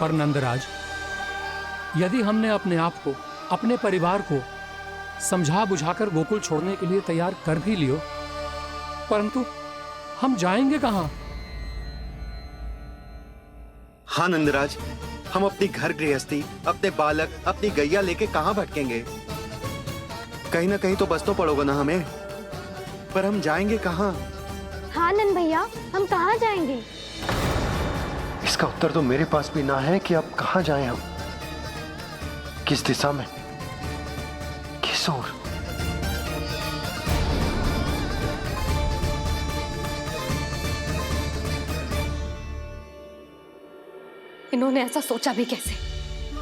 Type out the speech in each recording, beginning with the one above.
पर नंदराज, यदि हमने अपने आप को, अपने परिवार को समझा बुझाकर गोकुल छोड़ने के लिए तैयार कर भी लियो, परंतु हम जाएंगे कहां? हाँ नंदराज, हम अपनी घर गृहस्थी, अपने बालक, अपनी गैया लेके कहां भटकेंगे? कहीं ना कहीं तो बस तो पड़ोगा ना हमें, पर हम जाएंगे कहां? हाँ नंद भैया, हम कहाँ जाएंगे? इसका उत्तर तो मेरे पास भी ना है कि अब कहां जाएं हम, किस दिशा में, किस ओर। इन्होंने ऐसा सोचा भी कैसे?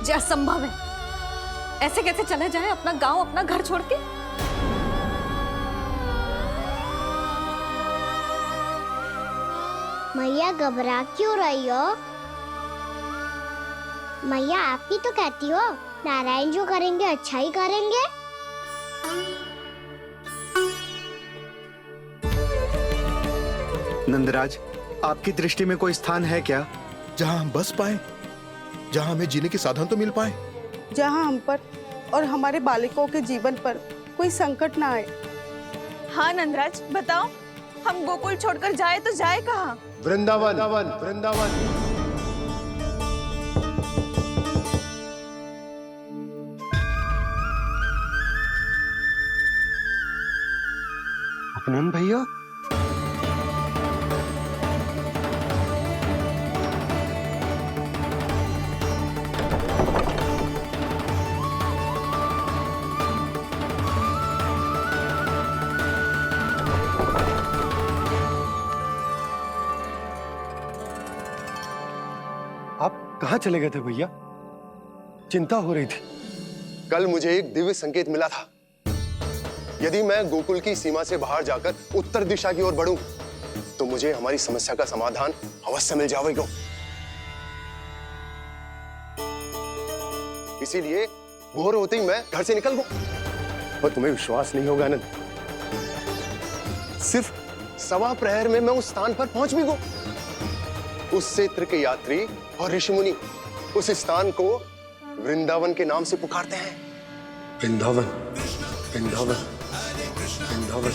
जो असंभव है। ऐसे कैसे चले जाएं अपना गांव, अपना घर छोड़ के? मैया घबरा क्यों रही हो? मैया आप ही तो कहती हो नारायण जो करेंगे अच्छा ही करेंगे। नंदराज, आपकी दृष्टि में कोई स्थान है क्या जहां हम बस पाए, जहां हमें जीने के साधन तो मिल पाए, जहां हम पर और हमारे बालकों के जीवन पर कोई संकट ना आए। हाँ नंदराज, बताओ, हम गोकुल छोड़कर जाए तो जाए कहाँ? वृंदावन, वृंदावन। उपनंद भैया, आप कहां चले गए थे भैया? चिंता हो रही थी। कल मुझे एक दिव्य संकेत मिला था। यदि मैं गोकुल की सीमा से बाहर जाकर उत्तर दिशा की ओर बढ़ूं, तो मुझे हमारी समस्या का समाधान अवश्य मिल जाएगा। इसीलिए भोर होते ही मैं घर से निकल गया। पर तुम्हें विश्वास नहीं होगा आनंद, सिर्फ 1.25 प्रहर में मैं उस स्थान पर पहुंच भी गया। उस क्षेत्र के यात्री और ऋषि मुनि उस स्थान को वृंदावन के नाम से पुकारते हैं। वृंदावन, वृंदावन, वृंदावन।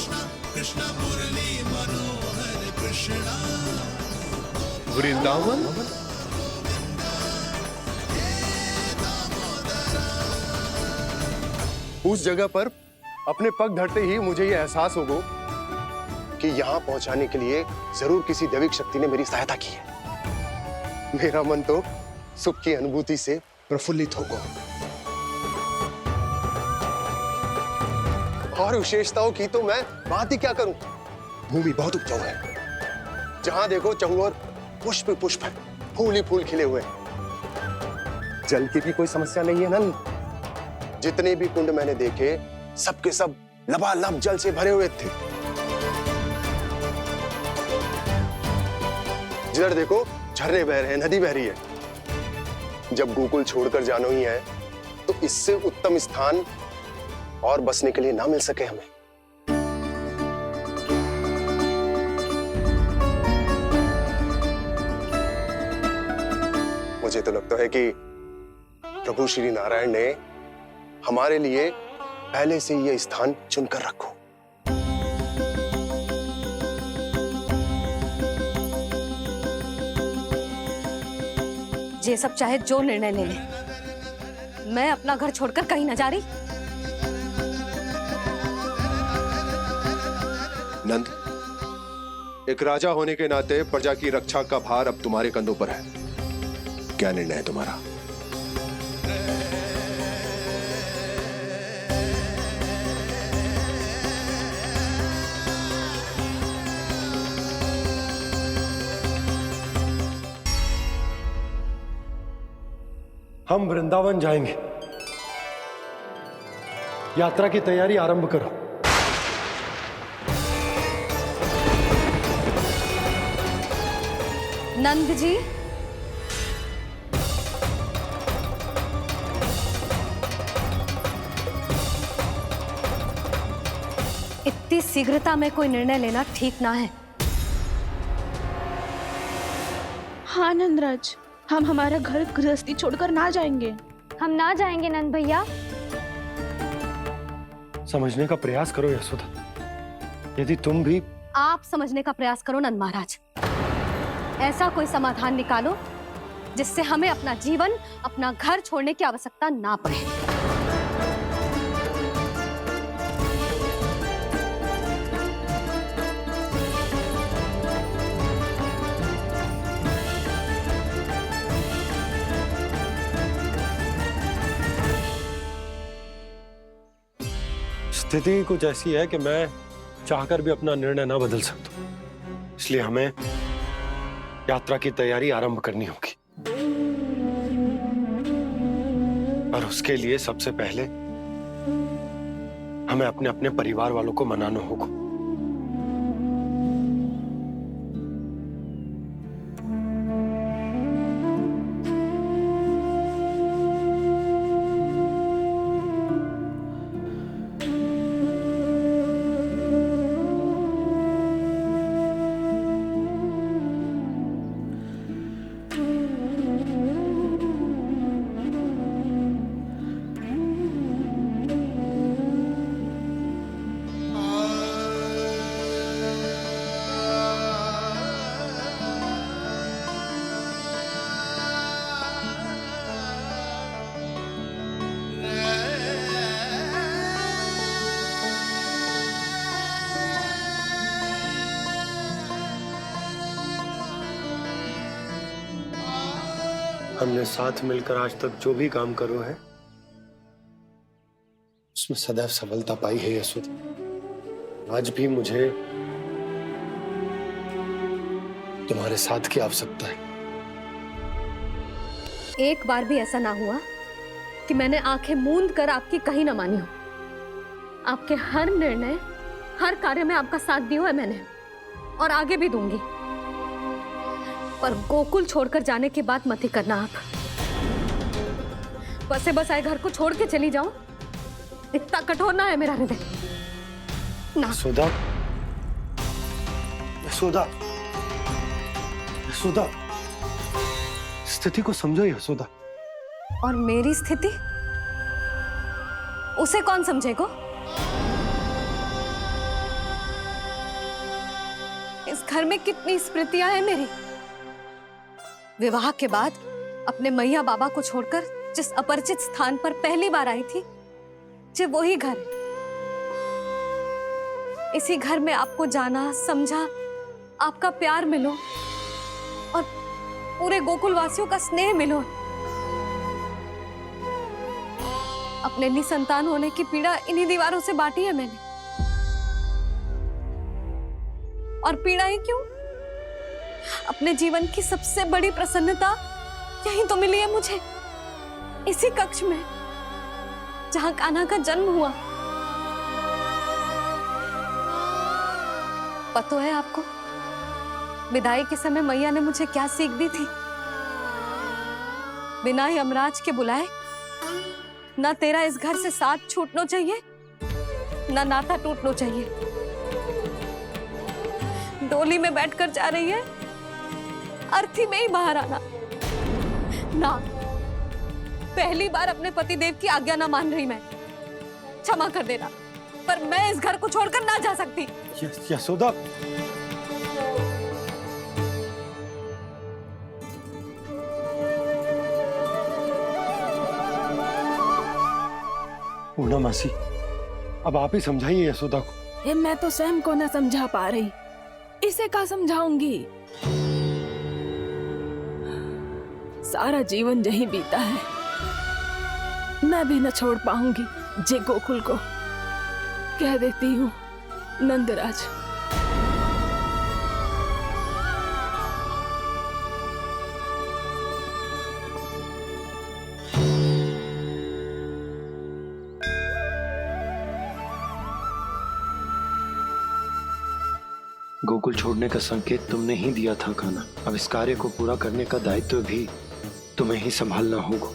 वृंदावन। उस जगह पर अपने पग धरते ही मुझे यह एहसास होगा कि यहां पहुंचाने के लिए जरूर किसी दैविक शक्ति ने मेरी सहायता की है। मेरा मन तो सुख की अनुभूति से प्रफुल्लित होगा। और विशेषताओं की तो मैं बात ही क्या करूं। भूमि बहुत उपजाऊ है, जहां देखो चहुओर पुष्प पुष्प है, फूल ही फूल खिले हुए हैं। जल की भी कोई समस्या नहीं है नंद। जितने भी कुंड मैंने देखे, सबके सब लबालब जल से भरे हुए थे। जिधर देखो झरने बह रहे हैं, नदी बह रही है। जब गोकुल छोड़कर जाना ही है, तो इससे उत्तम स्थान और बसने के लिए ना मिल सके हमें। मुझे तो लगता है कि प्रभु श्री नारायण ने हमारे लिए पहले से यह स्थान चुनकर रखो। ये सब चाहे जो निर्णय ले ले, मैं अपना घर छोड़कर कहीं न जा रही। नंद, एक राजा होने के नाते प्रजा की रक्षा का भार अब तुम्हारे कंधों पर है। क्या निर्णय है तुम्हारा? हम वृंदावन जाएंगे। यात्रा की तैयारी आरंभ करो। नंद जी, इतनी शीघ्रता में कोई निर्णय लेना ठीक ना है। हाँ नंदराज, हम हमारा घर गृहस्थी छोड़कर ना जाएंगे। हम ना जाएंगे नंद भैया। समझने का प्रयास करो यशोदा। यदि तुम भी आप समझने का प्रयास करो नंद महाराज। ऐसा कोई समाधान निकालो जिससे हमें अपना जीवन, अपना घर छोड़ने की आवश्यकता ना पड़े। स्थिति कुछ ऐसी है कि मैं चाहकर भी अपना निर्णय ना बदल सकता, इसलिए हमें यात्रा की तैयारी आरंभ करनी होगी। और उसके लिए सबसे पहले हमें अपने अपने परिवार वालों को मनाना होगा। हमने साथ मिलकर आज तक जो भी काम करो है उसमें सदैव सफलता पाई है यशोदा। आज भी मुझे तुम्हारे साथ की आवश्यकता है। एक बार भी ऐसा ना हुआ कि मैंने आंखें मूंद कर आपकी कहीं ना मानी हो। आपके हर निर्णय, हर कार्य में आपका साथ दिया है मैंने, और आगे भी दूंगी। पर गोकुल छोड़कर जाने की बात मत ही करना आप। बसे बसाए घर को छोड़ के चली जाऊं, इतना कठोर ना है मेरा हृदय ना। यशोदा, यशोदा, यशोदा, स्थिति को समझो यशोदा। और मेरी स्थिति उसे कौन समझेगा? इस घर में कितनी स्मृतियां हैं मेरी। विवाह के बाद अपने मैया बाबा को छोड़कर जिस अपरिचित स्थान पर पहली बार आई थी, जो वही घर। इसी घर में आपको जाना, समझा, आपका प्यार मिलो और पूरे गोकुल वासियों का स्नेह मिलो। अपने निसंतान होने की पीड़ा इन्हीं दीवारों से बांटी है मैंने। और पीड़ा ही क्यों? अपने जीवन की सबसे बड़ी प्रसन्नता यही तो मिली है मुझे, इसी कक्ष में जहां कान्हा का जन्म हुआ। पता है आपको विदाई के समय मैया ने मुझे क्या सीख दी थी? बिना यमराज के बुलाए ना तेरा इस घर से साथ छूटना चाहिए, ना नाता टूटना चाहिए। डोली में बैठकर जा रही है, अर्थी में ही बाहर आना ना। पहली बार अपने पति देव की आज्ञा ना मान रही मैं, क्षमा कर देना, पर मैं इस घर को छोड़कर ना जा सकती। यशोदा, पूर्णा मासी, अब आप ही समझाइए यशोदा को। ये मैं तो स्वयं को न समझा पा रही, इसे क्या समझाऊंगी? सारा जीवन यही बीता है, मैं भी न छोड़ पाऊंगी जे गोकुल को। कह देती हूँ नंदराज। गोकुल छोड़ने का संकेत तुमने ही दिया था कान्हा। अब इस कार्य को पूरा करने का दायित्व भी तुम्हें ही संभालना होगा।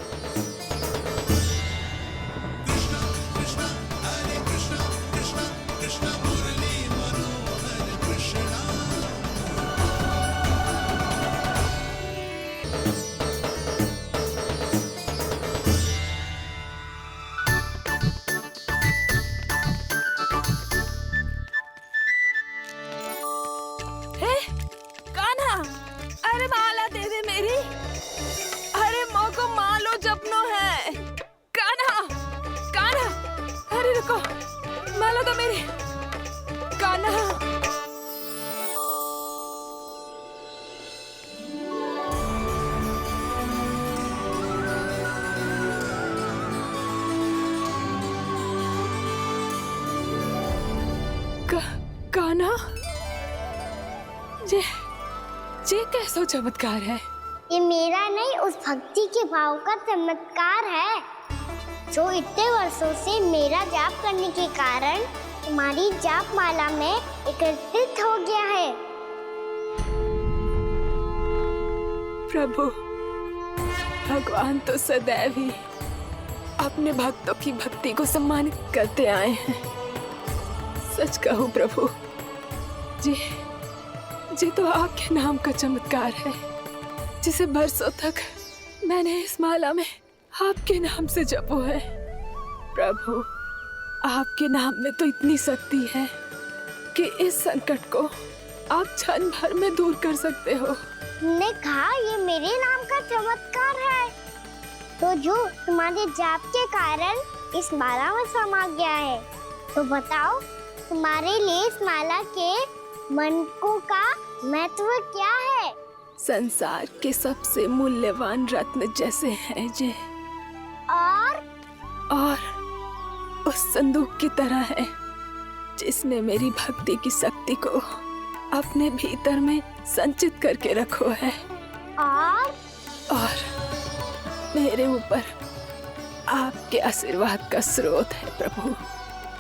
को, माला तो मेरी। कान्हा, कान्हा, ये कैसा चमत्कार है? ये मेरा नहीं, उस भक्ति के भाव का चमत्कार है जो इतने वर्षों से मेरा जाप करने के कारण तुम्हारी जाप माला में एकत्रित हो गया है। प्रभु, भगवान तो सदैव ही अपने भक्तों की भक्ति को सम्मानित करते आए हैं। सच कहूं प्रभु, जी तो आपके नाम का चमत्कार है, जिसे बरसों तक मैंने इस माला में आपके नाम से जपो है। प्रभु, आपके नाम में तो इतनी शक्ति है कि इस संकट को आप क्षण भर में दूर कर सकते हो। तुमने कहा ये मेरे नाम का चमत्कार है, तो जो तुम्हारे जाप के कारण इस माला में समा गया है, तो बताओ तुम्हारे लिए इस माला के मनकों का महत्व क्या है? संसार के सबसे मूल्यवान रत्न जैसे हैं जे, और उस संदूक की तरह है जिसने मेरी भक्ति की शक्ति को अपने भीतर में संचित करके रखो है, और मेरे ऊपर आपके आशीर्वाद का स्रोत है प्रभु।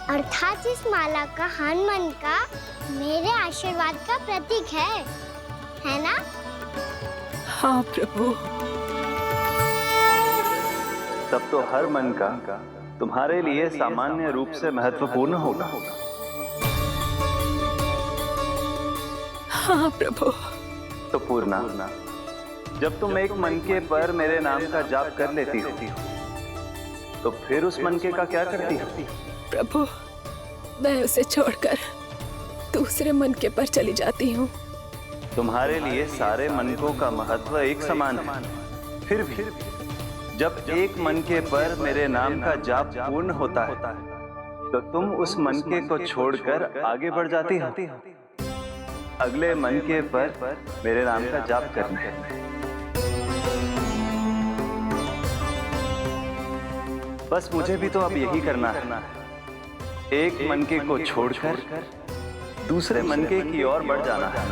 अर्थात इस माला का हनुमान का मेरे आशीर्वाद का प्रतीक है ना? हाँ प्रभु। तब तो हर मन का तुम्हारे लिए सामान्य रूप से महत्वपूर्ण होगा। हाँ प्रभु। तो पूर्णा, जब तुम एक मनके पर मेरे नाम का जाप कर लेती हो, तो फिर उस मनके का क्या करती हो? प्रभु, मैं उसे छोड़कर दूसरे मनके पर चली जाती हूँ। तुम्हारे लिए सारे मनकों का महत्व एक समान है। फिर भी जब एक मनके पर मेरे नाम का जाप पूर्ण होता है, तो तुम उस मनके को छोड़कर आगे बढ़ जाती हो अगले मनके पर मेरे नाम का जाप करने। बस मुझे भी तो अब यही करना है, एक मनके को छोड़कर दूसरे मनके की ओर बढ़ जाना है।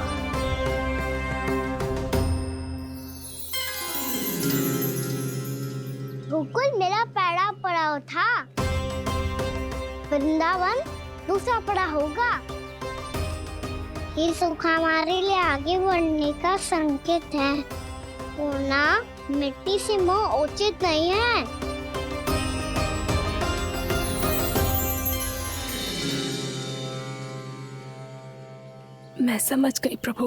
गोकुल मेरा पहला पड़ाव था, वृंदावन दूसरा पड़ा होगा। ये सुख हमारे लिए आगे बढ़ने का संकेत है। पूर्णा, मिट्टी से मोह उचित नहीं है। मैं समझ गई प्रभु।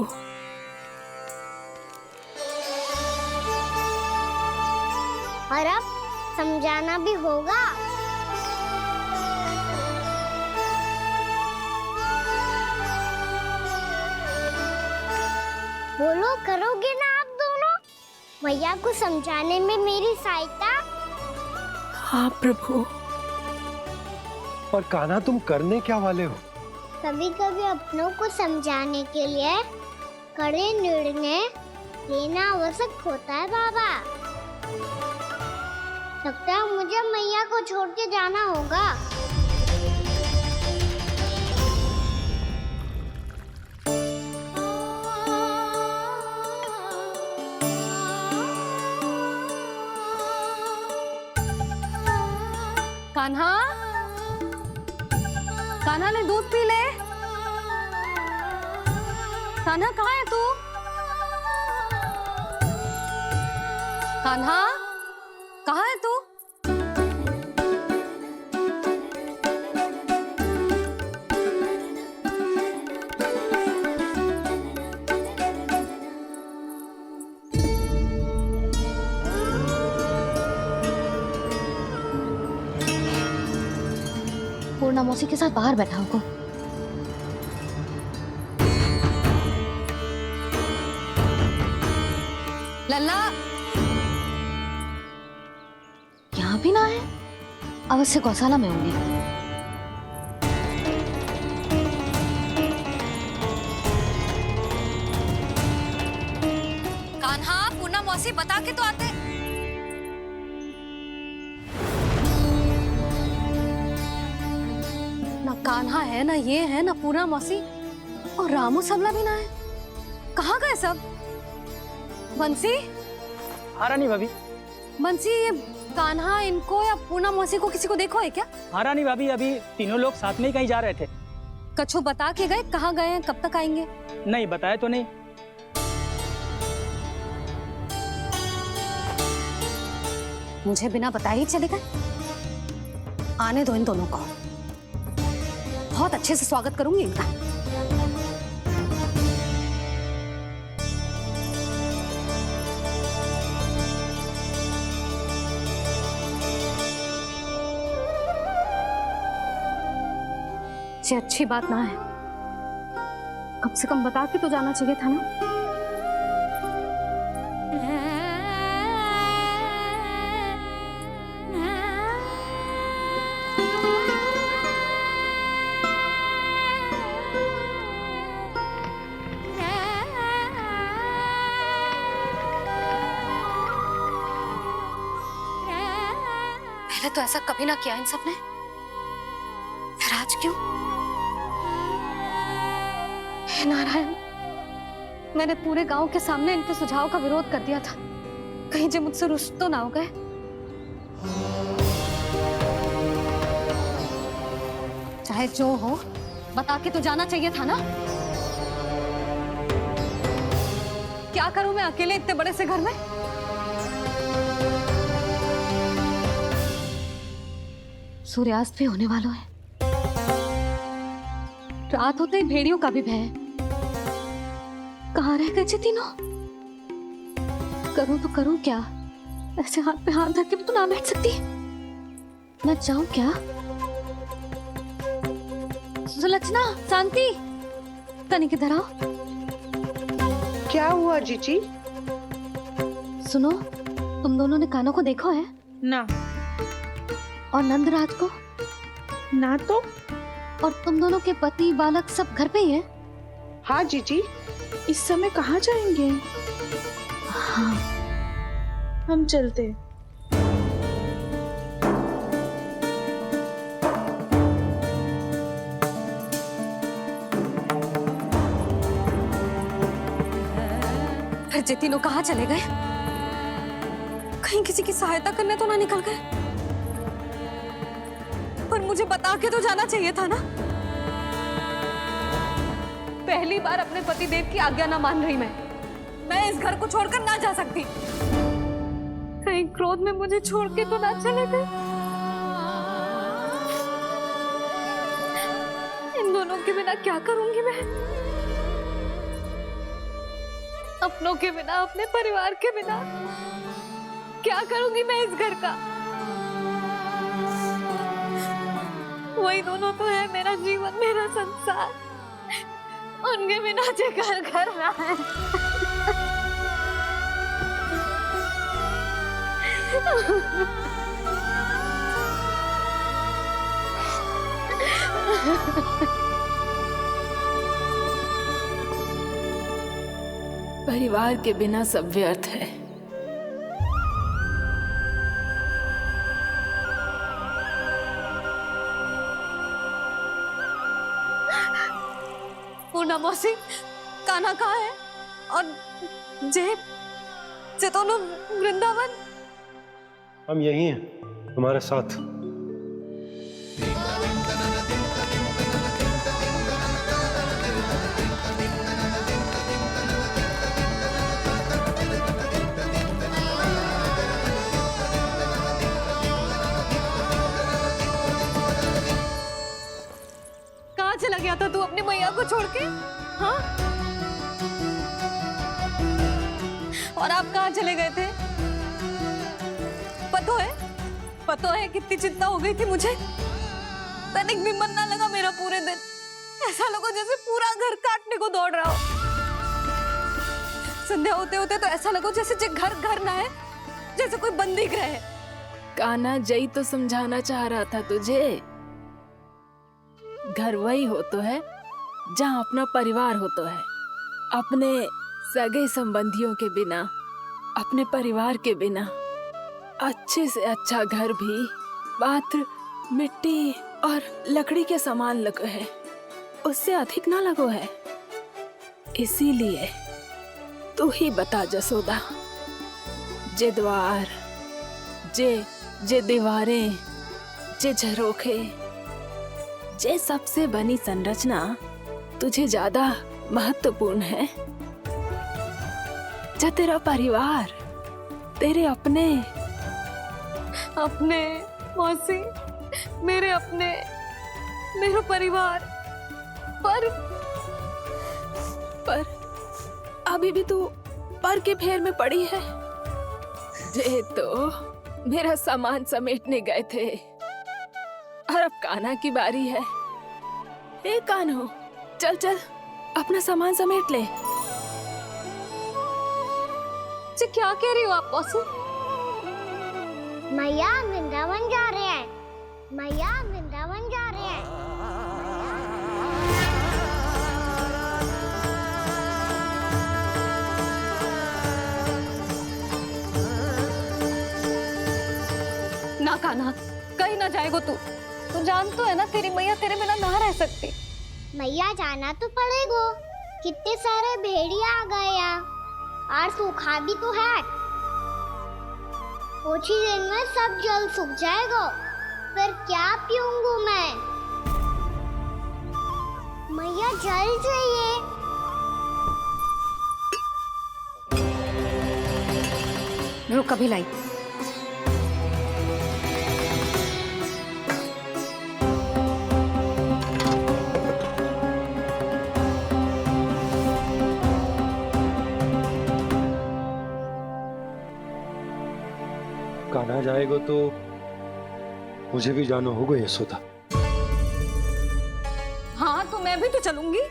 और अब समझाना भी होगा। बोलो, करोगे ना आप दोनों? भैया को समझाने में मेरी सहायता? हाँ प्रभु। और कान्हा, तुम करने क्या वाले हो? कभी कभी अपनों को समझाने के लिए कड़े निर्णय लेना आवश्यक होता है बाबा। लगता है मुझे मैया को छोड़ के जाना होगा। कान्हा, कान्हा ने दूध पी ले। कान्हा कहाँ है तू? कान्हा, कहाँ है तू? पूर्णा मौसी के साथ बाहर बैठा होगा। लल्ला, यहाँ भी ना है, अवश्य गौशाला में होंगी। कान्हा है ना, ये है ना पूर्णा मौसी, और रामू सबला भी ना है। कहाँ गए सब? बंसी? हाँ रानी भाभी। बंसी, ये कान्हा इनको या पूर्णा मौसी को किसी को देखो है क्या? हाँ रानी भाभी, अभी तीनों लोग साथ में ही कहीं जा रहे थे। कछु बता के गए कहाँ गए हैं, कब तक आएंगे? नहीं बताया तो नहीं। मुझे बिना बताए ही चले गए? आने दो इन दोनों को, बहुत अच्छे से स्वागत करूंगी इनका। ये अच्छी बात ना है, कम से कम बता के तो जाना चाहिए था ना। पहले तो ऐसा कभी ना किया इन सब ने, फिर आज क्यों? हे नारायण, मैंने पूरे गांव के सामने इनके सुझाव का विरोध कर दिया था, कहीं जो मुझसे रुष्ट तो ना हो गए। चाहे जो हो, बता के तो जाना चाहिए था ना। क्या करूं मैं अकेले इतने बड़े से घर में? सूर्यास्त भी होने वाला है, रात होते ही भेड़ियों का भी भय है। कहाँ रह गए तीनों? करूं तो करूं क्या? ऐसे हाथ पे हाथ धर के भी तो ना बैठ सकती। मैं जाऊं क्या? सुलक्षणा, शांति, तनिक इधर आओ। क्या हुआ जीजी? सुनो, तुम दोनों ने कान्हा को देखा है? ना। और नंदराज को? ना तो। और तुम दोनों के पति बालक सब घर पे ही हैं? हाँ जीजी, इस समय कहाँ जाएंगे? हाँ, हम चलते। फिर ये तीनों कहाँ चले गए? कहीं किसी की सहायता करने तो ना निकल गए? पर मुझे बता के तो जाना चाहिए था ना। पहली बार अपने पतिदेव की आज्ञा ना मान रही मैं इस घर को छोड़कर ना जा सकती। कहीं क्रोध में मुझे छोड़ के तो ना चले गए। इन दोनों के बिना क्या करूंगी मैं? अपनों के बिना, अपने परिवार के बिना क्या करूंगी मैं इस घर का? वही दोनों तो है मेरा जीवन, मेरा संसार। उनके बिना जे घर घर रहा है। परिवार के बिना सब व्यर्थ है। पूर्णा मौसी, कान्हा कहाँ है? और जे दोनों वृंदावन? हम यही हैं, तुम्हारे साथ। कहाँ चला गया था तू अपनी मैया को छोड़ के? हाँ? और आप कहाँ चले गए थे? पतो है कितनी चिंता हो गई थी मुझे। तनिक भी मन ना लगा मेरा पूरे दिन। ऐसा लगा जैसे पूरा घर काटने को दौड़ रहा हो। संध्या होते होते तो ऐसा लगा जैसे घर घर ना है, जैसे कोई बंदी गृह है। कान्हा जई तो समझाना चाह रहा था तुझे। घर वही हो तो है जहाँ अपना परिवार हो तो है। अपने सगे संबंधियों के बिना, अपने परिवार के बिना अच्छे से अच्छा घर भी मात्र मिट्टी और लकड़ी के समान लगो है, उससे अधिक ना लगो है। इसीलिए तू ही बता जसोदा, जे द्वार, जे दीवारें, जे झरोखे, जे सबसे बनी संरचना तुझे ज्यादा महत्वपूर्ण है? जा तेरा परिवार, तेरे अपने मौसी, मेरा परिवार, पर अभी भी तू पर के फेर में पड़ी है। जे तो मेरा सामान समेटने गए थे और अब कान्हा की बारी है। ए कान्हो, चल चल अपना सामान समेट ले। जी क्या कह रही हो आप मौसी? मैया वृंदावन जा रहे हैं, मैया वृंदावन जा रहे हैं। ना कान्हा, कहीं ना जाएगो तू जान तो है ना तेरी मैया तेरे बिना ना रह सकती। मैया जाना तो पड़ेगा, कितने सारे भेड़िया आ गए यहाँ और सूखा भी तो है। कुछ ही दिन में सब जल सूख जाएगा, फिर क्या पीऊंगा मैं? मैया जल चाहिए। रुक अभी लाई। कान्हा जाएगा तो मुझे भी जाना होगा यशोदा। हाँ तो मैं भी तो चलूंगी।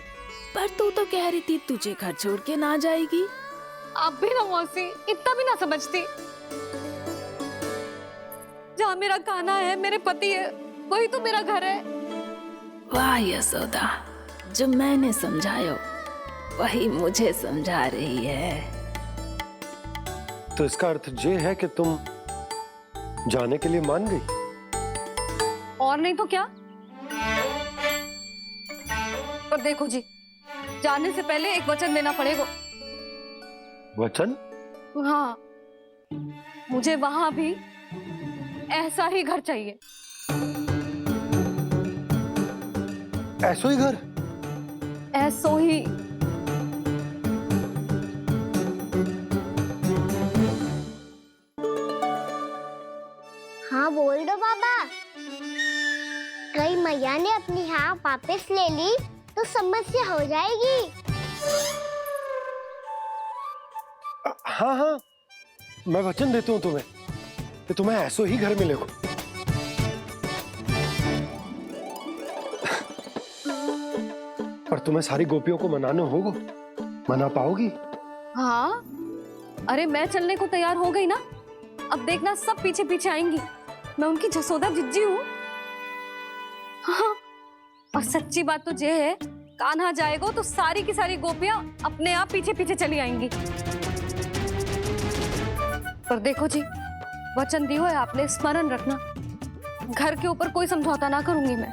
पर तू तो कह रही थी तुझे घर छोड़ के ना जाएगी। आप भी ना मौसी, इतना भी ना समझती। जहाँ मेरा कान्हा है, मेरे पति है, वही तो मेरा घर है। वाह यशोदा, जो मैंने समझायो वही मुझे समझा रही है। तो इसका अर्थ ये है कि तुम जाने के लिए मान गई? और नहीं तो क्या। और देखो जी, जाने से पहले एक वचन देना पड़ेगा। वचन? हाँ, मुझे वहां भी ऐसा ही घर चाहिए। ऐसो ही घर? ऐसो ही। हाँ बोल दो बाबा। कहीं मैया ने अपनी हाँ वापस ले ली तो समस्या हो जाएगी। हाँ हाँ, मैं वचन देता हूँ तुम्हें कि तुम्हें ऐसो ही घर मिलेगा। पर तुम्हें सारी गोपियों को मनाना होगा। मना पाओगी? हाँ, अरे मैं चलने को तैयार हो गई ना। अब देखना सब पीछे पीछे आएंगी। मैं उनकी जसोदा जिज्जी हूँ। हाँ, और सच्ची बात तो ये है, कान्हा जाएगा तो सारी की सारी गोपियां अपने आप पीछे पीछे चली आएंगी। पर देखो जी, वचन दियो है आपने, स्मरण रखना। घर के ऊपर कोई समझौता ना करूंगी मैं।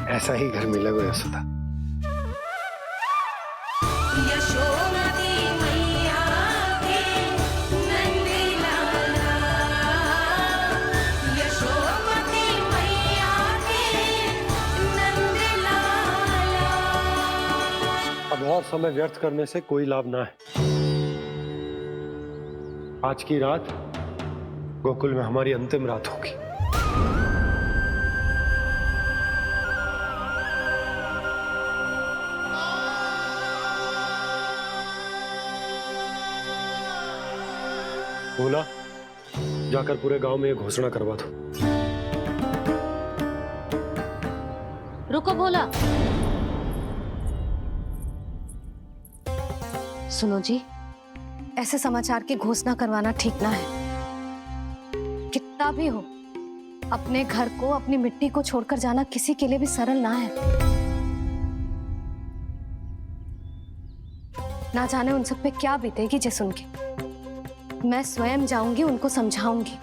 ऐसा ही घर मिलेगा यशोदा। अब और समय व्यर्थ करने से कोई लाभ ना है। आज की रात गोकुल में हमारी अंतिम रात होगी। बोला, जाकर पूरे गांव में ये घोषणा करवा दो। रुको भोला। सुनो जी, ऐसे समाचार की घोषणा करवाना ठीक ना है। कितना भी हो, अपने घर को, अपनी मिट्टी को छोड़कर जाना किसी के लिए भी सरल ना है। ना जाने उन सब पे क्या बीतेगी जे सुन के। मैं स्वयं जाऊंगी, उनको समझाऊंगी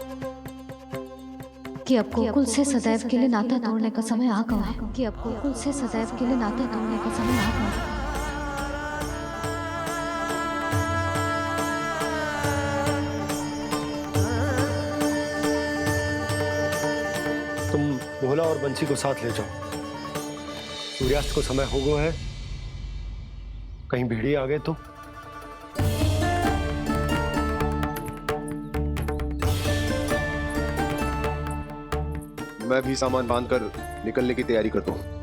कि अब गोकुल से सदैव के लिए नाता तोड़ने का समय आ गया है। कि अब गोकुल से सदैव के लिए नाता तोड़ने का समय आ गया है। तुम भोला और बंसी को साथ ले जाओ। सूर्यास्त को समय हो गया है, कहीं भेड़िए आ गए तो। मैं भी सामान बांधकर निकलने की तैयारी करता हूँ।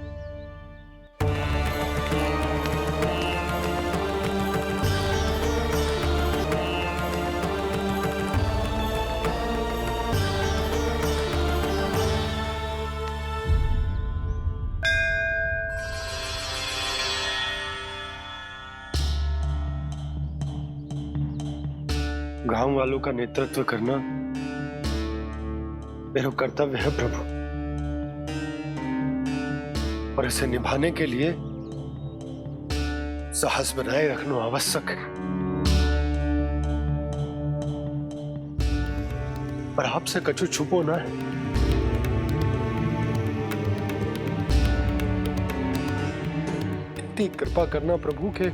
गांव वालों का नेतृत्व करना मेरा कर्तव्य है प्रभु, और इसे निभाने के लिए साहस बनाए रखना आवश्यक है। पर आपसे कछु छुपो ना है। इतनी कृपा करना प्रभु के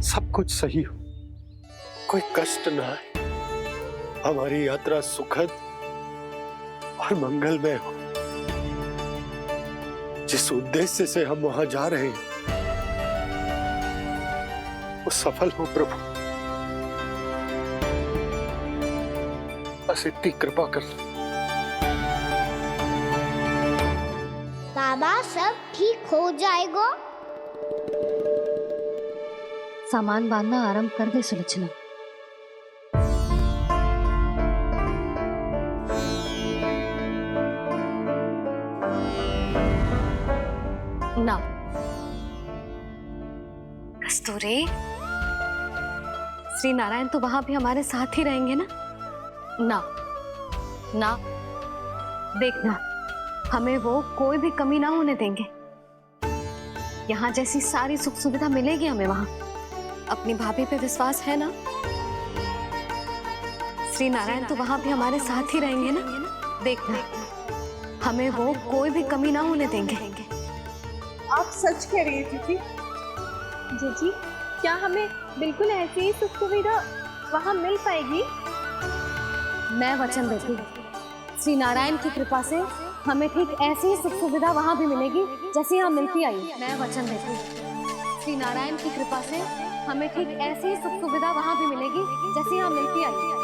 सब कुछ सही हो, कोई कष्ट ना है, हमारी यात्रा सुखद और मंगलमय हो। जिस उद्देश्य से हम वहां जा रहे हैं वो सफल हो प्रभु, बस इतनी कृपा कर। बाबा सब ठीक हो जाएगा। सामान बांधना आरंभ कर दे सुलोचना। ना कस्तूरी, श्री नारायण तो वहां भी हमारे साथ ही रहेंगे ना? ना ना, देखना हमें वो कोई भी कमी ना होने देंगे। यहाँ जैसी सारी सुख सुविधा मिलेगी हमें वहां। अपनी भाभी पे विश्वास है ना? श्री नारायण तो वहां भी हमारे साथ ही रहेंगे ना? देखना हमें वो कोई भी कमी ना होने देंगे। आप सच कह रही है दीदी। जीजी, क्या हमें बिल्कुल ऐसी ही सुख सुविधा वहाँ मिल पाएगी? मैं वचन देती हूँ, श्री नारायण की कृपा से हमें ठीक ऐसी ही सुख सुविधा वहाँ भी मिलेगी जैसी यहाँ मिलती आई। मैं वचन देती हूँ, श्री नारायण की कृपा से हमें ठीक ऐसी ही सुख सुविधा वहाँ भी मिलेगी जैसी यहाँ मिलती आई।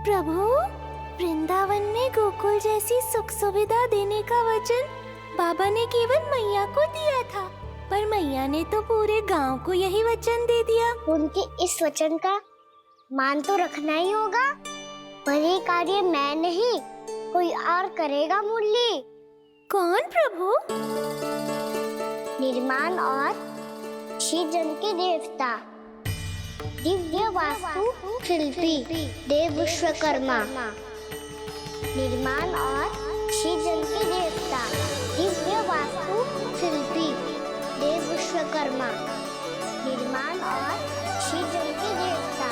प्रभु, वृंदावन में गोकुल जैसी सुख सुविधा देने का वचन बाबा ने केवल मैया को दिया था, पर मैया ने तो पूरे गांव को यही वचन दे दिया। उनके इस वचन का मान तो रखना ही होगा, पर ये कार्य मैं नहीं कोई और करेगा। मुरली कौन प्रभु? निर्माण और सृजन के देवता, दिव्य वास्तु शिल्पी देव विश्वकर्मा। निर्माण और सृजन के देवता, दिव्य वास्तु शिल्पी देव विश्वकर्मा। निर्माण और सृजन के देवता,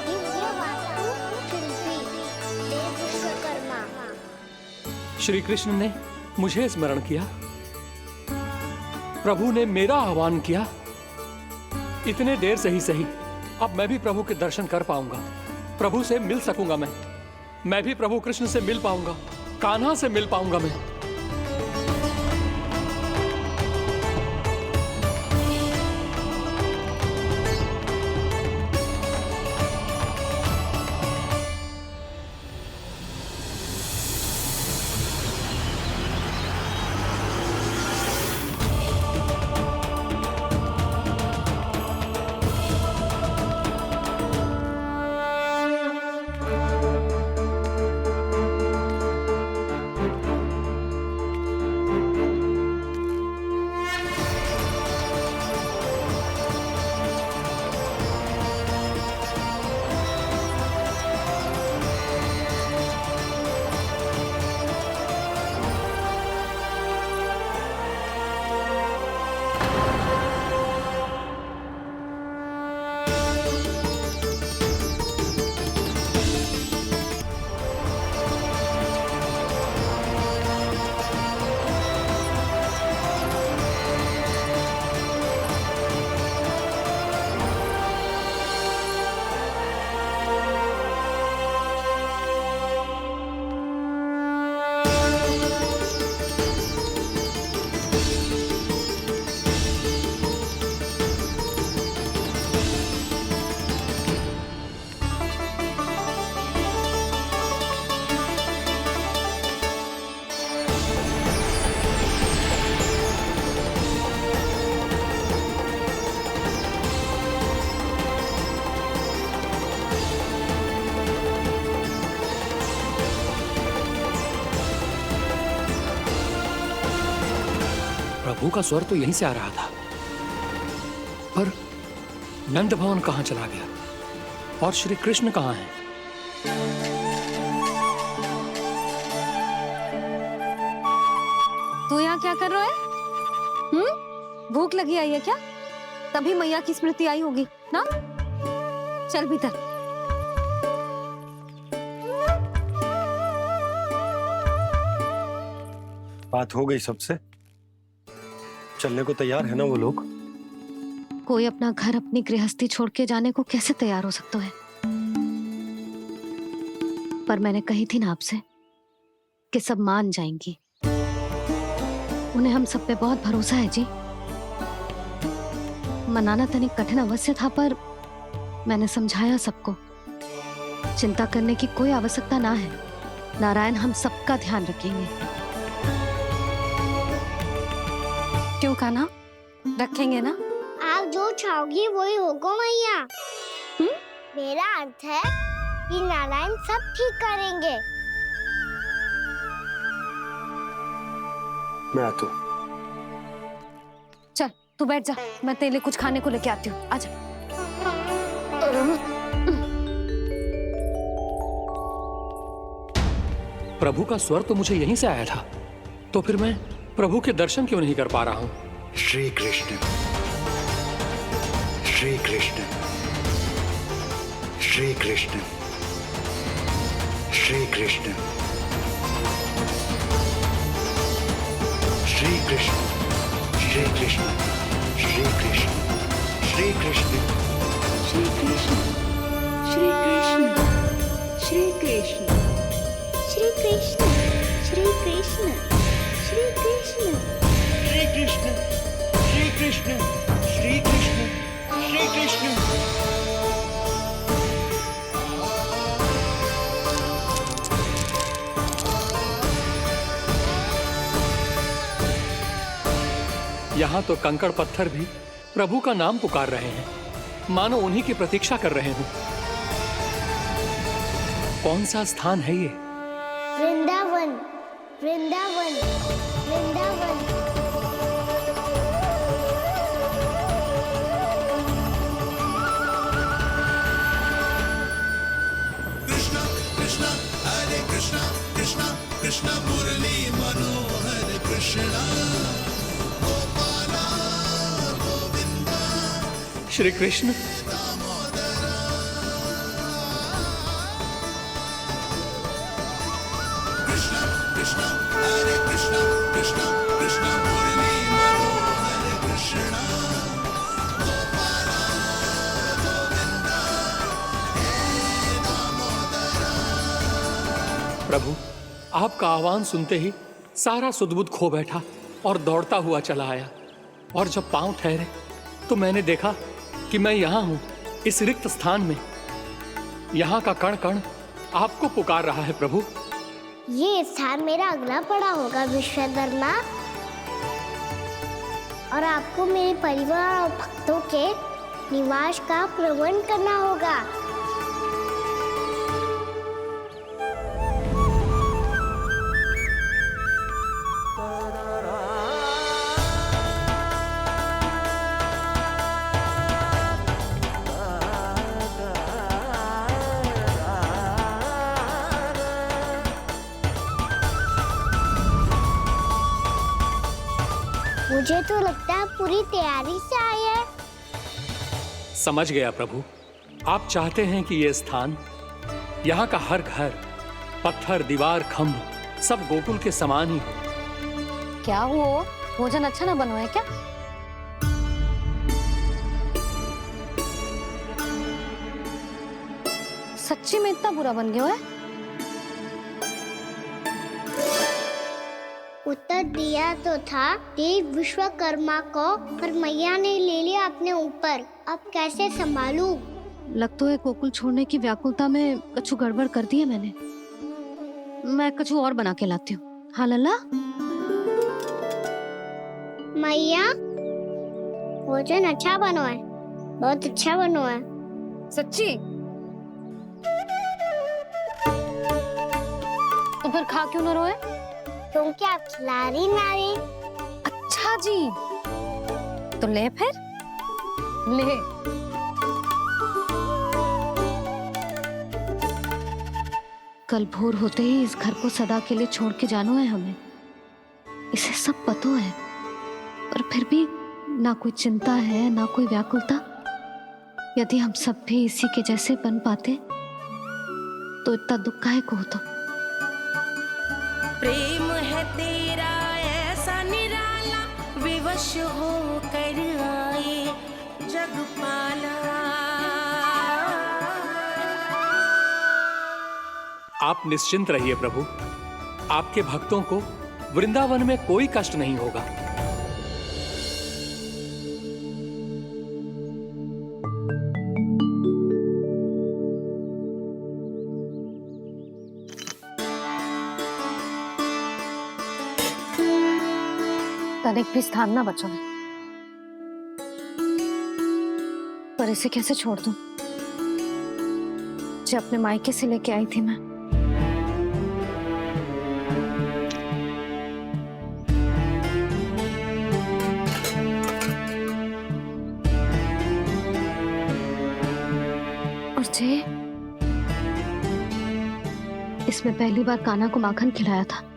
दिव्य वास्तु शिल्पी देव विश्वकर्मा। श्री कृष्ण ने मुझे स्मरण किया, प्रभु ने मेरा आह्वान किया। इतने देर से ही सही, अब मैं भी प्रभु के दर्शन कर पाऊंगा, प्रभु से मिल सकूंगा। मैं भी प्रभु कृष्ण से मिल पाऊंगा, कान्हा से मिल पाऊंगा मैं। प्रभु का स्वर तो यहीं से आ रहा था, पर नंद भवन कहाँ चला गया और श्री कृष्ण कहाँ हैं? तू यहाँ क्या कर रहा है? भूख लगी आई है क्या? तभी मैया की स्मृति आई होगी ना? चल भीतर। बात हो गई सबसे? चलने को तैयार है ना वो लोग? कोई अपना घर, अपनी गृहस्थी छोड़ के जाने को कैसे तैयार हो सकता है? पर मैंने कही थी ना आपसे कि सब मान जाएंगी। उन्हें हम सब पे बहुत भरोसा है जी। मनाना तनिक कठिन अवश्य था, पर मैंने समझाया सबको। चिंता करने की कोई आवश्यकता ना है। नारायण हम सबका ध्यान रखेंगे। क्यों कान्हा, रखेंगे ना? आप जो चाहोगी वही होगा मैया। मेरा अर्थ है कि नारायण सब ठीक करेंगे। मैं आता हूँ। चल तू बैठ जा, मैं तेरे लिए कुछ खाने को लेके आती हूँ। आजा। प्रभु का स्वर तो मुझे यहीं से आया था, तो फिर मैं प्रभु के दर्शन क्यों नहीं कर पा रहा हूँ? श्री कृष्ण, श्री कृष्ण, श्री कृष्ण, श्री कृष्ण, श्री कृष्ण, श्री कृष्ण, श्री कृष्ण, श्री कृष्ण, श्री कृष्ण, श्री कृष्ण, श्री कृष्ण, श्री कृष्ण, श्री कृष्ण, श्री कृष्ण, श्री कृष्ण, श्री कृष्ण, श्री कृष्ण, श्री कृष्ण। यहाँ तो कंकड़ पत्थर भी प्रभु का नाम पुकार रहे हैं, मानो उन्हीं की प्रतीक्षा कर रहे हो। कौन सा स्थान है ये? वृंदावन, वृंदावन, वृंदावन। कृष्णा कृष्णा हरे कृष्णा, कृष्णा कृष्णा मुरली मनोहर कृष्णा, गोपाला गोविंदा। श्री कृष्ण, कृष्णा कृष्णा हरे कृष्णा, कृष्णा कृष्णा मुरली मनोहर कृष्णा, गोपाला गोविंदा हे दामोदरा। प्रभु आपका आह्वान सुनते ही सारा सुध-बुध खो बैठा और दौड़ता हुआ चला आया। और जब पांव ठहरे तो मैंने देखा कि मैं यहाँ हूँ, इस रिक्त स्थान में। यहाँ का कण कण आपको पुकार रहा है प्रभु। ये स्थान मेरा अगला पड़ा होगा विश्वकर्मा, और आपको मेरे परिवार और भक्तों के निवास का प्रबंध करना होगा। मुझे तो लगता है पूरी तैयारी से आए हैं। समझ गया प्रभु, आप चाहते हैं कि ये स्थान, यहाँ का हर घर, पत्थर, दीवार, खम्भ सब गोकुल के समान ही हो। क्या हुआ? भोजन अच्छा ना बना है क्या? सच्ची में इतना बुरा बन गया है? उत्तर दिया तो था देव विश्वकर्मा को, पर मैया ने ले लिया अपने ऊपर। अब कैसे संभालूं? लग तो है गोकुल छोड़ने की व्याकुलता में कछु गड़बड़ कर दी है मैंने। मैं कछु और बना के लाती हूँ। हाँ लल्ला? मैया, भोजन अच्छा बनो है, बहुत अच्छा बनो है। सच्ची? तो फिर खा क्यों न रोए? क्योंकि आप खिलाड़ी नारी। अच्छा, अच्छा जी, तो ले फिर ले। कल भोर होते ही इस घर को सदा के लिए छोड़ के जाना है हमें, इसे सब पता है, और फिर भी ना कोई चिंता है ना कोई व्याकुलता। यदि हम सब भी इसी के जैसे बन पाते तो इतना दुख काहे को होता। प्रेम है तेरा ऐसा निराला, विवश हो कर आए जगपाला। आप निश्चिंत रहिए प्रभु, आपके भक्तों को वृंदावन में कोई कष्ट नहीं होगा। तनिक भी स्थान ना बचो, पर इसे कैसे छोड़ दूं जो अपने मायके से लेके आई थी मैं। और जे इसमें पहली बार कान्हा को माखन खिलाया था।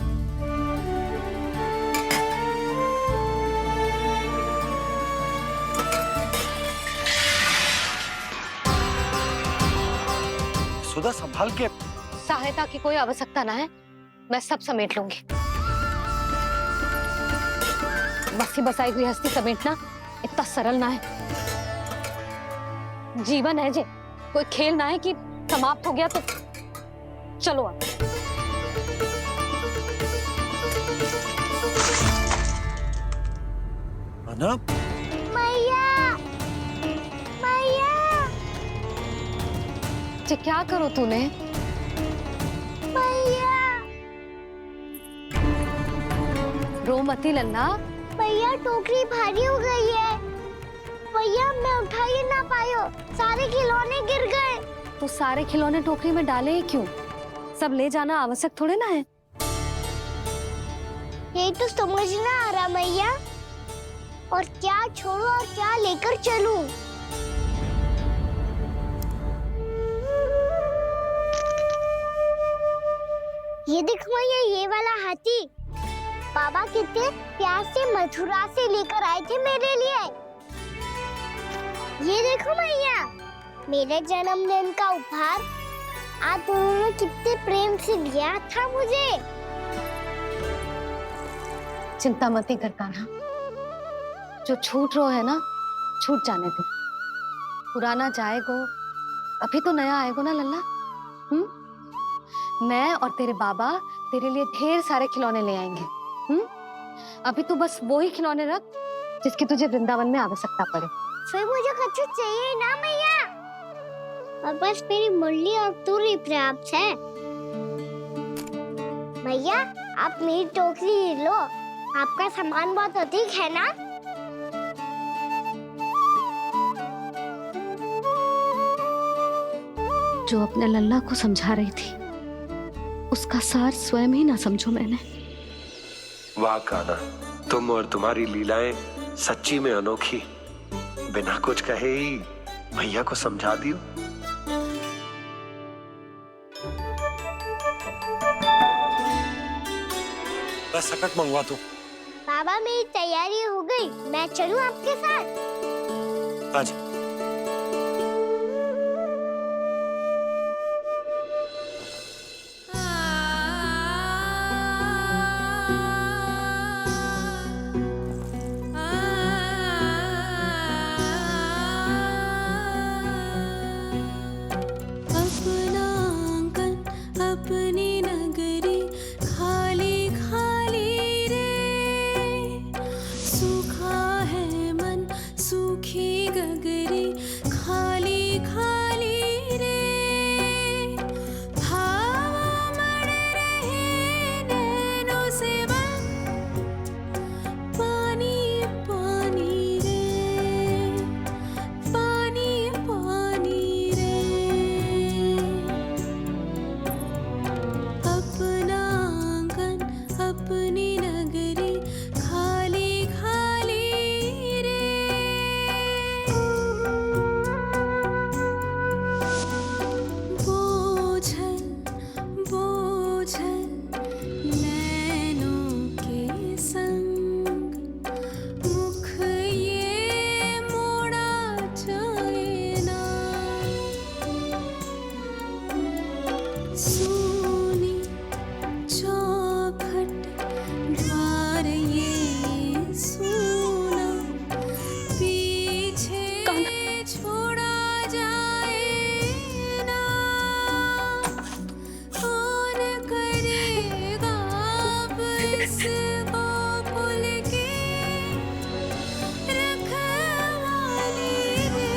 सुधा संभाल के। सहायता की कोई आवश्यकता ना है, मैं सब समेट लूंगी। बसी बसाई गृहस्थी समेटना इतना सरल ना है। जीवन है जे, कोई खेल ना है कि समाप्त हो गया तो चलो अब। अनप, मैया, मैया। जे क्या करो तूने? मैया, रो मती लल्ला। भैया टोकरी भारी हो गई है। भैया मैं उठा ही ना पायो, सारे खिलौने गिर गए। तो सारे खिलौने टोकरी में डाले ही क्यों? सब ले जाना आवश्यक थोड़े ना है। यही तो समझ ना आ रहा मैया, और क्या छोड़ो और क्या लेकर चलूं? ये देखो मैया, ये वाला हाथी बाबा कितने प्यार से मथुरा से लेकर आए थे मेरे लिए। ये देखो मैया, मेरे जन्मदिन का उपहार आज उन्होंने कितने प्रेम से दिया था मुझे। चिंता मती कर कान्हा, जो छूट रो है ना छूट जाने दे। पुराना जाएगो, अभी तो नया आएगो ना लल्ला। मैं और तेरे बाबा तेरे लिए ढेर सारे खिलौने ले आएंगे। अभी तू बस वो ही खिलौने रख जिसकी तुझे वृंदावन में आवश्यकता पड़े। फिर मुझे कुछ चाहिए ना मैया, और बस मेरी मुरली और तुरी पर्याप्त है। भैया आप मेरी टोकरी लो, आपका सामान बहुत अधिक है ना। जो अपने लल्ला को समझा रही थी उसका सार स्वयं ही ना समझो मैंने। वाह कान्हा, तुम और तुम्हारी लीलाएं सच्ची में अनोखी। बिना कुछ कहे ही भैया को समझा दियो। बस सकट मंगवा दो। बाबा मेरी तैयारी हो गई, मैं चलूं आपके साथ? आजा। अपनी नगरी खाली खाली रे, सूखा है मन सूखी गगरी। सोनी चौखट द्वार ये सोना पीछे छोड़ा जाए ना कौन करेगा अब इस गोकुल की रखवाली रे।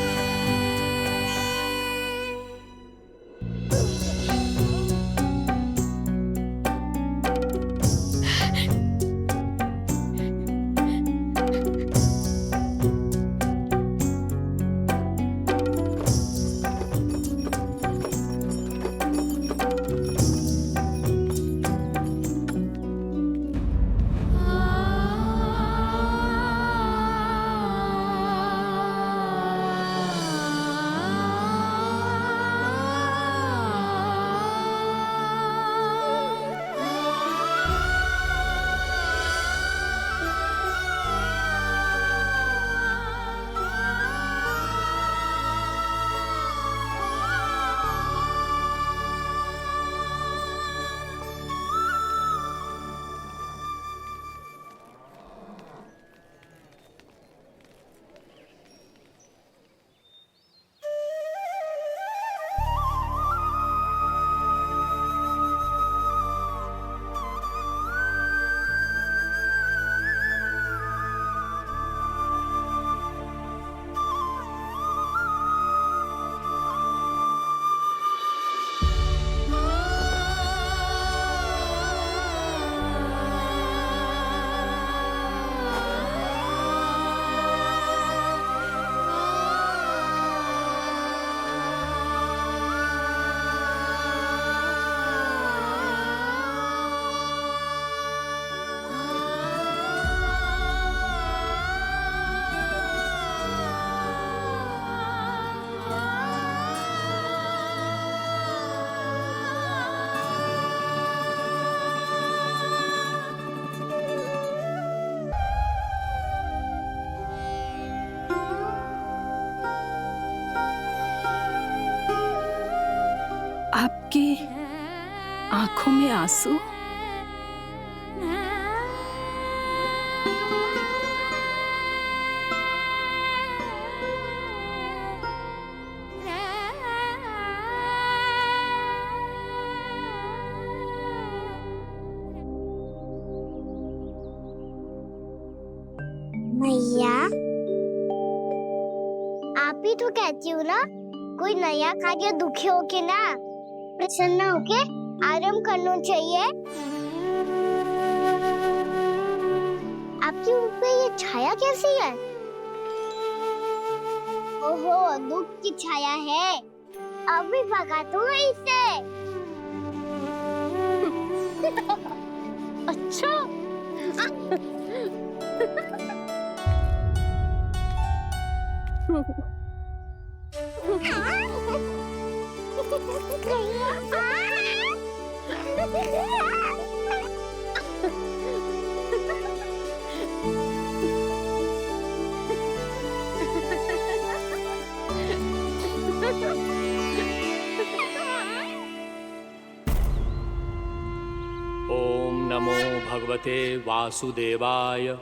आपकी आंखों में आंसू? मैया आप ही तो कहती हो ना, कोई नया खा के दुखी होके ना प्रसन्न होके आराम करना चाहिए। आपकी मुंह पे ये छाया कैसी है? ओहो, दुख की छाया है। अभी भगा दूं इसे। अच्छा। ओम नमो भगवते वासुदेवाय।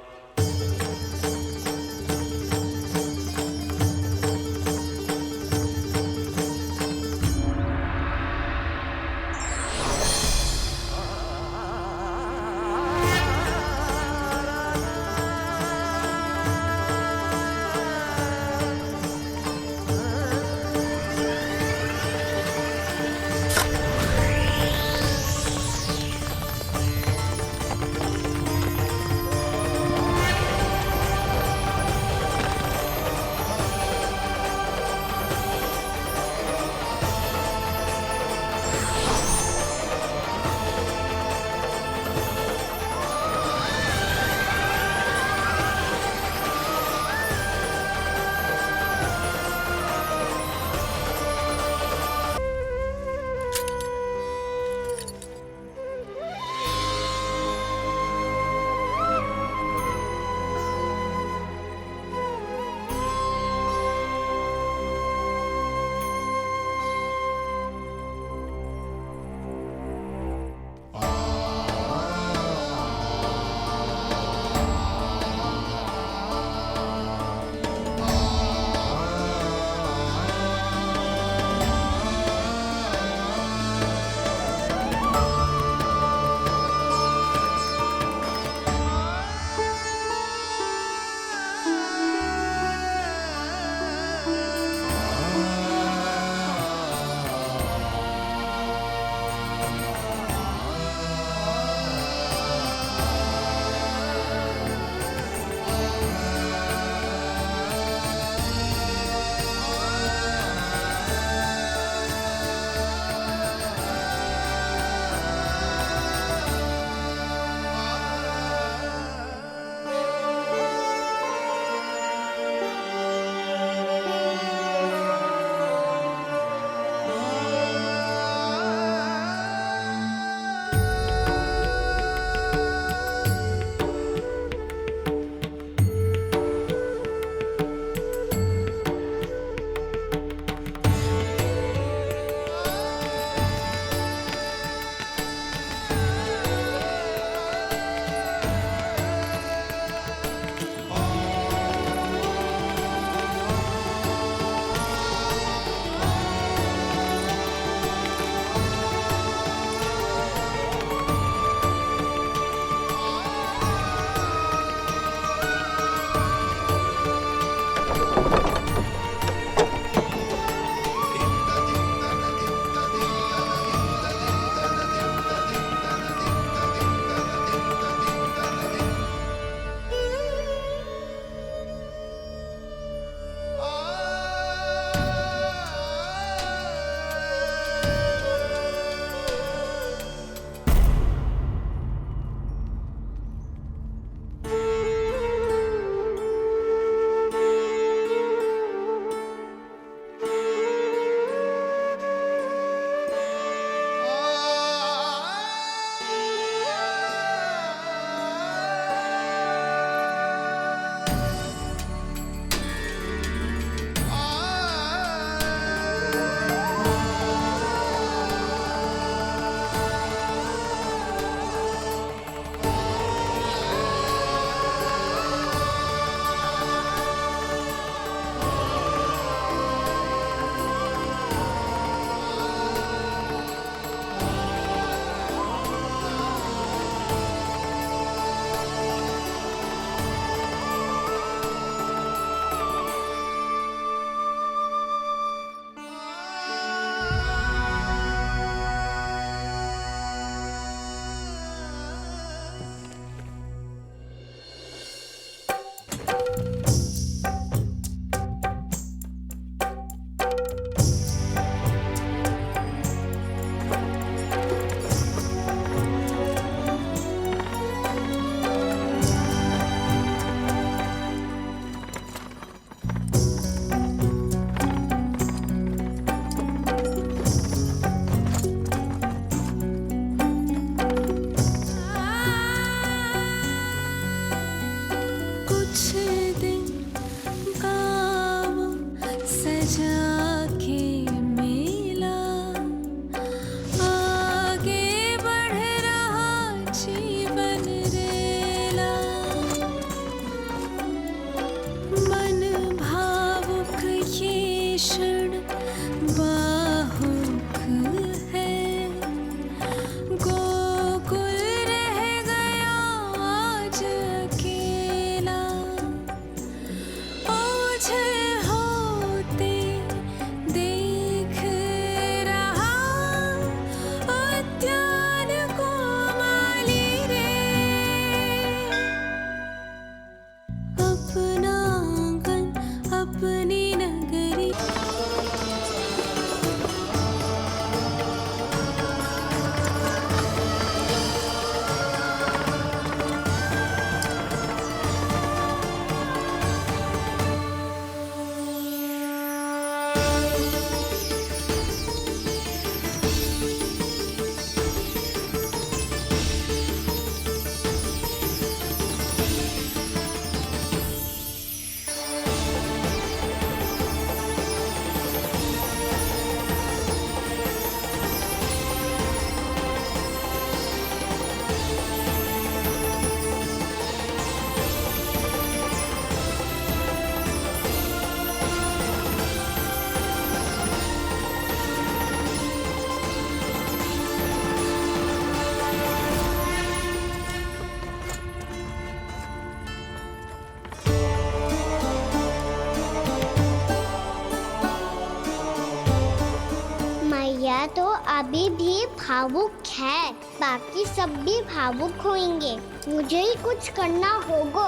अभी भी भावुक है, बाकी सब भी भावुक होंगे। मुझे ही कुछ करना होगा।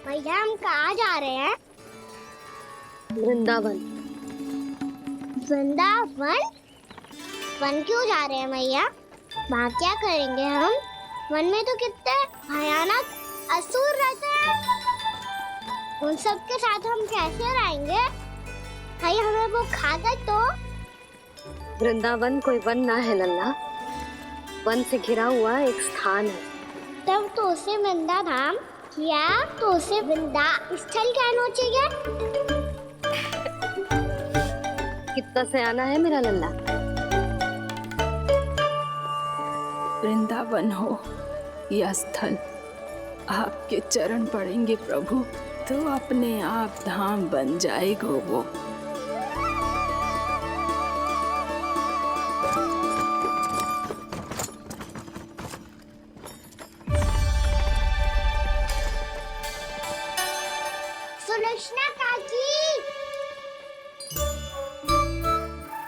भैया हम कहाँ जा रहे हैं? वृंदावन। वृंदावन? वन क्यों जा रहे हैं भैया? वहाँ क्या करेंगे हम? वन में तो कितने भयानक असुर रहते हैं। उन सब के साथ हम कैसे रहेंगे? भैया हमें वो खा गए तो? वृंदावन कोई वन ना है लल्ला, वन से घिरा हुआ एक स्थान है। तब तो उसे वृंदा धाम क्या, तो उसे वृंदा स्थल कहना चाहिए। कितना सयाना है मेरा लल्ला। वृंदावन हो या स्थल, आपके चरण पड़ेंगे प्रभु तो अपने आप धाम बन जाएगा वो। सुलक्षणा काकी,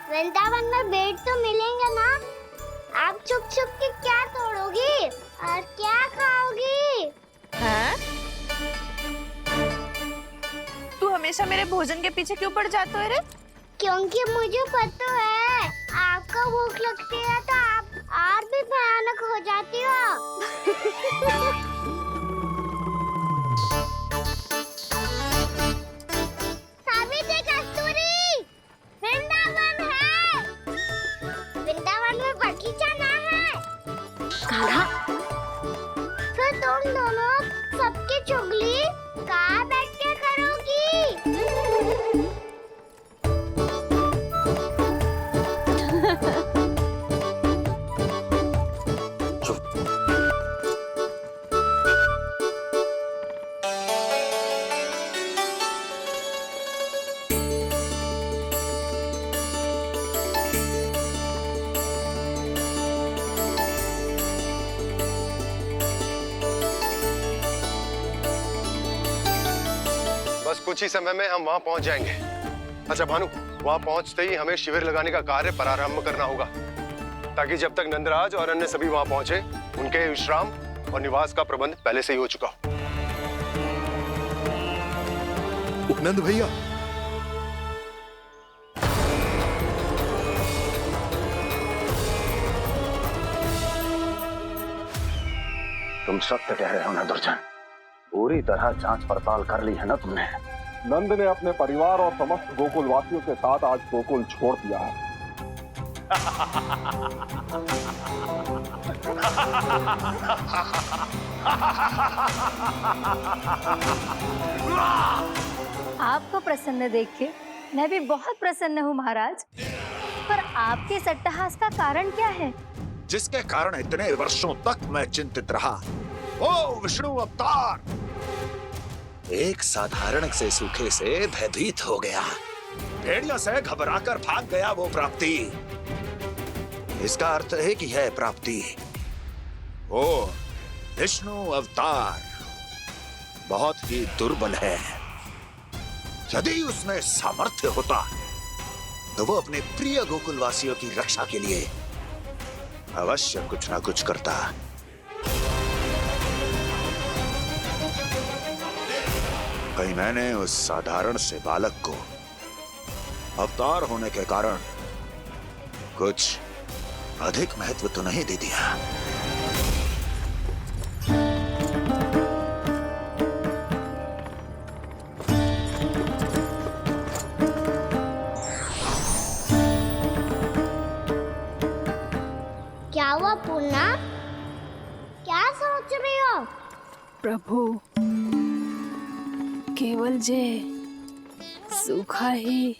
वृंदावन में बेट तो मिलेंगे ना? आप छुप छुप के क्या तोड़ोगी और क्या खाओगी? हाँ? तू हमेशा मेरे भोजन के पीछे क्यों पड़ जाता है रे? क्योंकि मुझे पता है आपको भूख लगती है तो आप और भी भयानक हो जाती हो। सावित्री, कस्तूरी, वृंदावन है। वृंदावन में बगीचा ना है। कान्हा, फिर तुम दोनों सबकी चुगली कहाँ बैठ के करोगी? बस कुछ ही समय में हम वहां पहुंच जाएंगे। अच्छा भानु, वहां पहुंचते ही हमें शिविर लगाने का कार्य प्रारंभ करना होगा, ताकि जब तक नंदराज और अन्य सभी वहां पहुंचे उनके विश्राम और निवास का प्रबंध पहले से ही हो चुका हो। उपनंद भैया, तुम सत्य कह रहे हो ना दुर्जन, पूरी तरह जांच पड़ताल कर ली है ना तुमने? नंद ने अपने परिवार और समस्त गोकुल वासियों के साथ आज गोकुल छोड़ दिया है। आपको प्रसन्न देख के मैं भी बहुत प्रसन्न हूँ महाराज, पर आपके इस अट्टहास का कारण क्या है? जिसके कारण इतने वर्षों तक मैं चिंतित रहा। ओ विष्णु अवतार! एक साधारण से सूखे से भयभीत हो गया, भेड़ियों से घबराकर भाग गया वो प्राप्ति। इसका अर्थ है कि है प्राप्ति ओ विष्णु अवतार बहुत ही दुर्बल है। यदि उसमें सामर्थ्य होता तो वो अपने प्रिय गोकुलवासियों की रक्षा के लिए अवश्य कुछ ना कुछ करता। कहीं मैंने उस साधारण से बालक को अवतार होने के कारण कुछ अधिक महत्व तो नहीं दे दिया। क्या हुआ पूर्णा? क्या सोच रही हो? प्रभु, केवल जे सूखा ही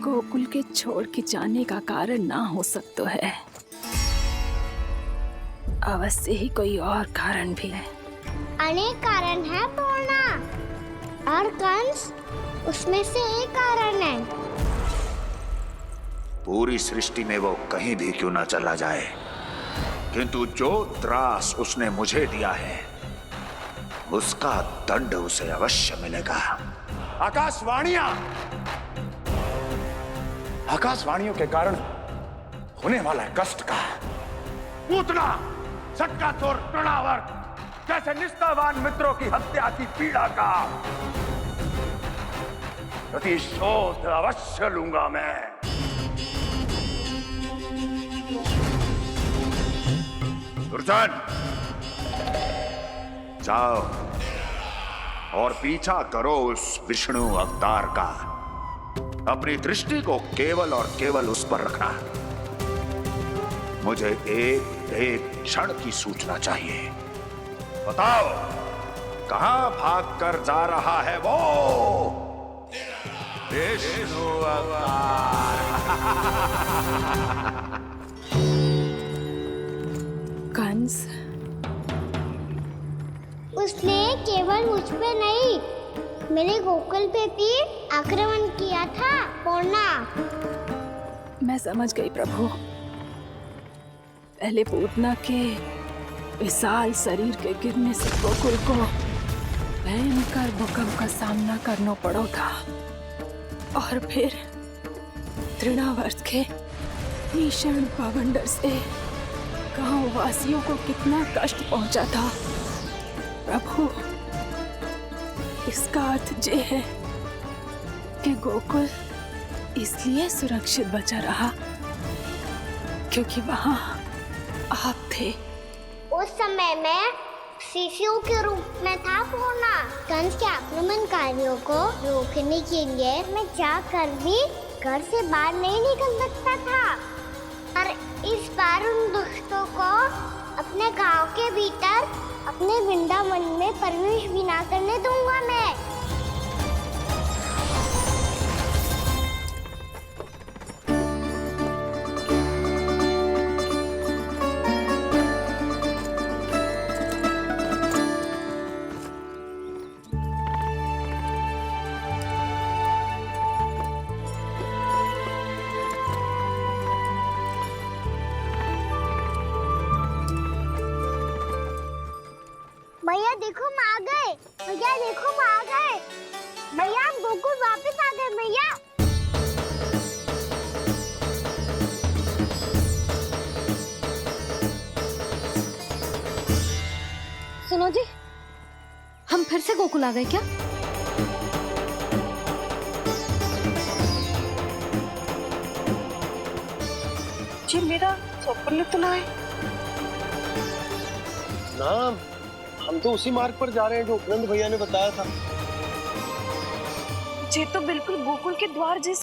गोकुल के छोड़ के जाने का कारण ना हो सकता है, अवश्य ही कोई और कारण भी है। अनेक कारण है पूर्णा, और कंस उसमें से एक कारण है। पूरी सृष्टि में वो कहीं भी क्यों ना चला जाए, किंतु जो त्रास उसने मुझे दिया है उसका दंड उसे अवश्य मिलेगा। आकाशवाणियां, आकाशवाणियों के कारण होने वाला कष्ट का, पूतना, सटका चोर तृणावर्त, जैसे निष्ठावान मित्रों की हत्या की पीड़ा का प्रतिशोध अवश्य लूंगा मैं। दुर्जन, जाओ और पीछा करो उस विष्णु अवतार का। अपनी दृष्टि को केवल और केवल उस पर रखना। मुझे एक क्षण की सूचना चाहिए। बताओ, कहां भागकर जा रहा है वो विष्णु अवतार? कंस, उसने केवल मुझ पे नहीं, मेरे गोकुल पे भी आक्रमण किया था पूर्णा। मैं समझ गई प्रभु। पहले पूतना के विशाल शरीर के गिरने से गोकुल को भयंकर भूकंप का सामना करना पड़ा था, और फिर तृणावर्त के भीषण पावंडर से गांव वासियों को कितना कष्ट पहुंचा था। प्रभु, इसका अर्थ ये है कि गोकुल इसलिए सुरक्षित बचा रहा क्योंकि वहां आप थे। उस समय मैं शिशु के रूप में था पूर्णा। कंस के आक्रमणकारियों को रोकने के लिए मैं जाकर भी घर से बाहर नहीं निकल सकता था, और इस बार उन दुष्टों को अपने गांव के भीतर अपने वृंदावन में प्रवेश भी ना करने दूंगा मैं। भैया देखो हम आ गए, भैया देखो हम आ गए, भैया हम गोकुल वापस आ गए भैया। सुनो जी, हम फिर से गोकुल आ गए क्या? जी मेरा स्वप्न तो ना है। ना, हम तो उसी मार्ग पर जा रहे हैं जो उपनंद भैया ने बताया था। ये तो बिल्कुल गोकुल के द्वार जैसे